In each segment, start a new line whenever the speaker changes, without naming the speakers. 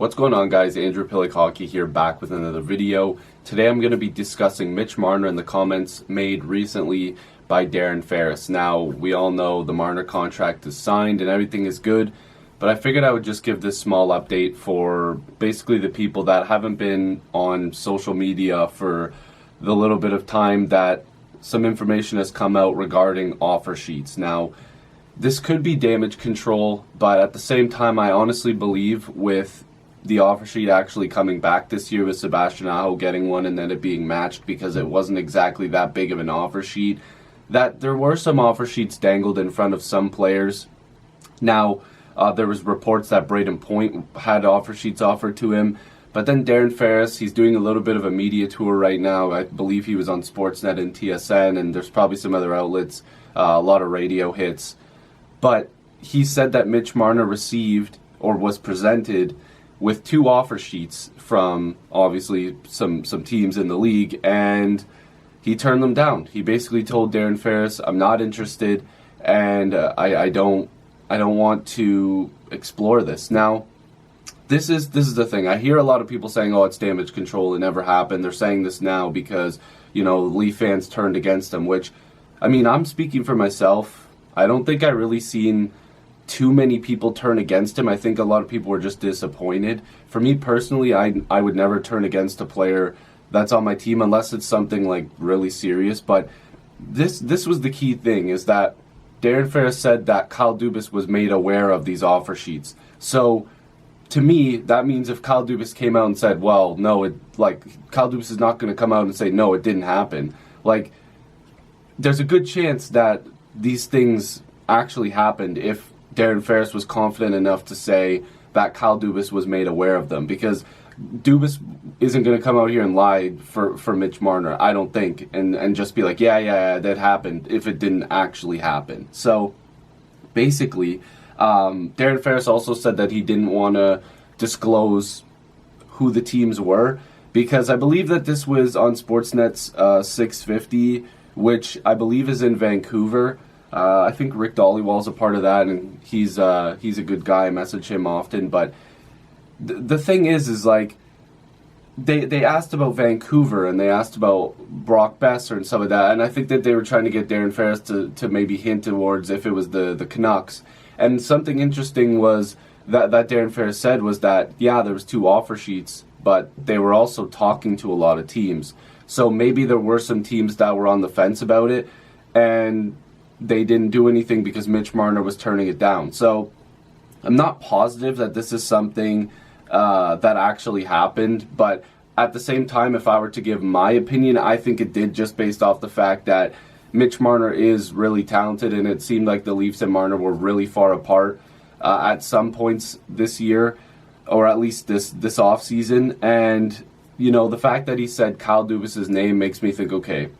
What's going on, guys? Andrew Piluk Hockey here, back with another video. Today I'm going to be discussing Mitch Marner and the comments made recently by Darren Ferris. Now, we all know the Marner contract is signed and everything is good, but I figured I would just give this small update for basically the people that haven't been on social media for the little bit of time that some information has come out regarding offer sheets. Now, this could be damage control, but at the same time, I honestly believe with the offer sheet actually coming back this year with Sebastian Aho getting one and then it being matched because it wasn't exactly that big of an offer sheet, that there were some offer sheets dangled in front of some players. Now, there was reports that Braden Point had offer sheets offered to him, but then Darren Ferris, he's doing a little bit of a media tour right now. I believe he was on Sportsnet and TSN, and there's probably some other outlets, a lot of radio hits. But he said that Mitch Marner received or was presented with two offer sheets from obviously some teams in the league, and he turned them down. He basically told Darren Ferris, "I'm not interested, and I don't want to explore this." Now, this is the thing. I hear a lot of people saying, "Oh, it's damage control. It never happened." They're saying this now because Leaf fans turned against him. Which, I mean, I'm speaking for myself. I don't think I really seen too many people turn against him. I think a lot of people were just disappointed. For me personally, I would never turn against a player that's on my team unless it's something like really serious. But this was the key thing, is that Darren Ferris said that Kyle Dubas was made aware of these offer sheets. So to me, that means if Kyle Dubas came out and said, well, no, Kyle Dubas is not going to come out and say, no, it didn't happen. There's a good chance that these things actually happened if Darren Ferris was confident enough to say that Kyle Dubas was made aware of them, because Dubas isn't going to come out here and lie for Mitch Marner, I don't think, and just be like, yeah, that happened, if it didn't actually happen. So basically, Darren Ferris also said that he didn't want to disclose who the teams were, because I believe that this was on Sportsnet's 650, which I believe is in Vancouver. I think Rick Dollywall's a part of that, and he's a good guy. I message him often. But the thing is they asked about Vancouver, and they asked about Brock Besser and some of that, and I think that they were trying to get Darren Ferris to maybe hint towards if it was the Canucks. And something interesting was that Darren Ferris said was that, yeah, there was two offer sheets, but they were also talking to a lot of teams. So maybe there were some teams that were on the fence about it, and they didn't do anything because Mitch Marner was turning it down. So I'm not positive that this is something that actually happened, but at the same time, if I were to give my opinion, I think it did, just based off the fact that Mitch Marner is really talented, and it seemed like the Leafs and Marner were really far apart at some points this year, or at least this offseason. And, the fact that he said Kyle Dubas' name makes me think, okay,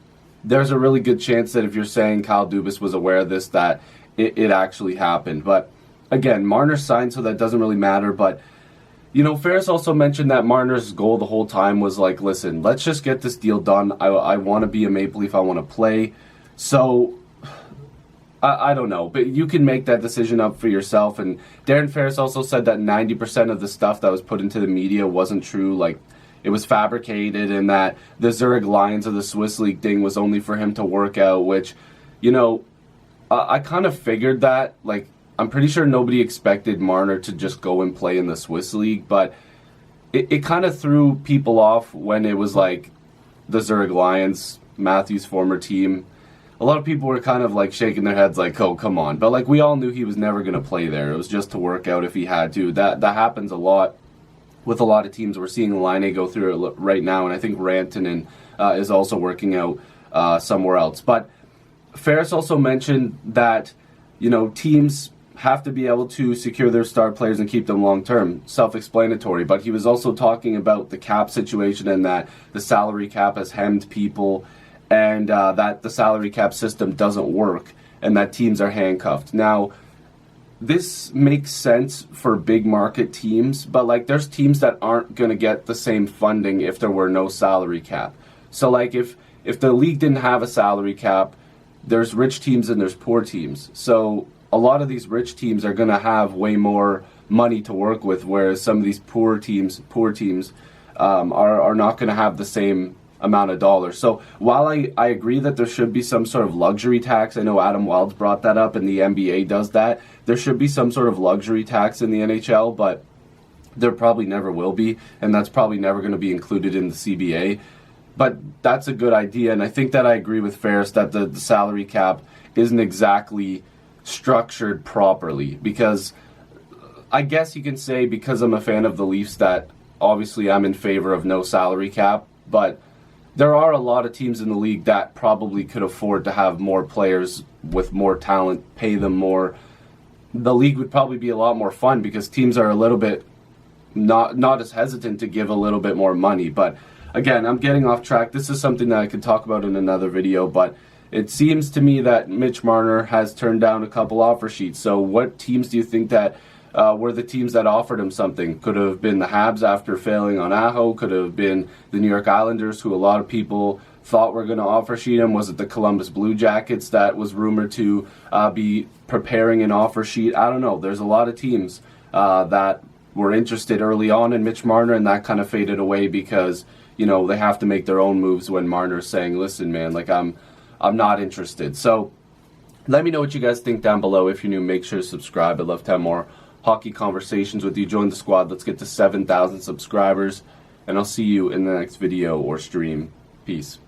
there's a really good chance that if you're saying Kyle Dubas was aware of this, that it actually happened. But again, Marner signed, so that doesn't really matter. But, Ferris also mentioned that Marner's goal the whole time was listen, let's just get this deal done. I want to be a Maple Leaf. I want to play. So I don't know, but you can make that decision up for yourself. And Darren Ferris also said that 90% of the stuff that was put into the media wasn't true. It was fabricated, and that the Zurich Lions of the Swiss League thing was only for him to work out, which, I kind of figured that. I'm pretty sure nobody expected Marner to just go and play in the Swiss League, but it kind of threw people off when it was the Zurich Lions, Matthews' former team. A lot of people were kind of shaking their heads oh, come on. But we all knew he was never going to play there. It was just to work out if he had to. That happens a lot with a lot of teams. We're seeing Laine go through it right now, and I think Rantanen is also working out somewhere else. But Ferris also mentioned that, teams have to be able to secure their star players and keep them long-term. Self-explanatory. But he was also talking about the cap situation, and that the salary cap has hemmed people, and that the salary cap system doesn't work, and that teams are handcuffed. Now, this makes sense for big market teams, but there's teams that aren't going to get the same funding if there were no salary cap. So if the league didn't have a salary cap, there's rich teams and there's poor teams. So a lot of these rich teams are going to have way more money to work with, whereas some of these poor teams are not going to have the same amount of dollars. So while I agree that there should be some sort of luxury tax, I know Adam Wild's brought that up and the NBA does that, there should be some sort of luxury tax in the NHL, but there probably never will be, and that's probably never going to be included in the CBA. But that's a good idea, and I think that I agree with Ferris that the salary cap isn't exactly structured properly, because I guess you can say, because I'm a fan of the Leafs, that obviously I'm in favor of no salary cap, but there are a lot of teams in the league that probably could afford to have more players with more talent, pay them more. The league would probably be a lot more fun because teams are a little bit not as hesitant to give a little bit more money. But again, I'm getting off track. This is something that I could talk about in another video, but it seems to me that Mitch Marner has turned down a couple offer sheets. So what teams do you think that were the teams that offered him something? Could have been the Habs after failing on Aho. Could have been the New York Islanders, who a lot of people thought were going to offer sheet him. Was it the Columbus Blue Jackets that was rumored to be preparing an offer sheet? I don't know. There's a lot of teams that were interested early on in Mitch Marner, and that kind of faded away because, you know, they have to make their own moves when Marner's saying, listen, man, like I'm not interested. So let me know what you guys think down below. If you're new, make sure to subscribe. I'd love to have more hockey conversations with you. Join the squad. Let's get to 7,000 subscribers, and I'll see you in the next video or stream. Peace.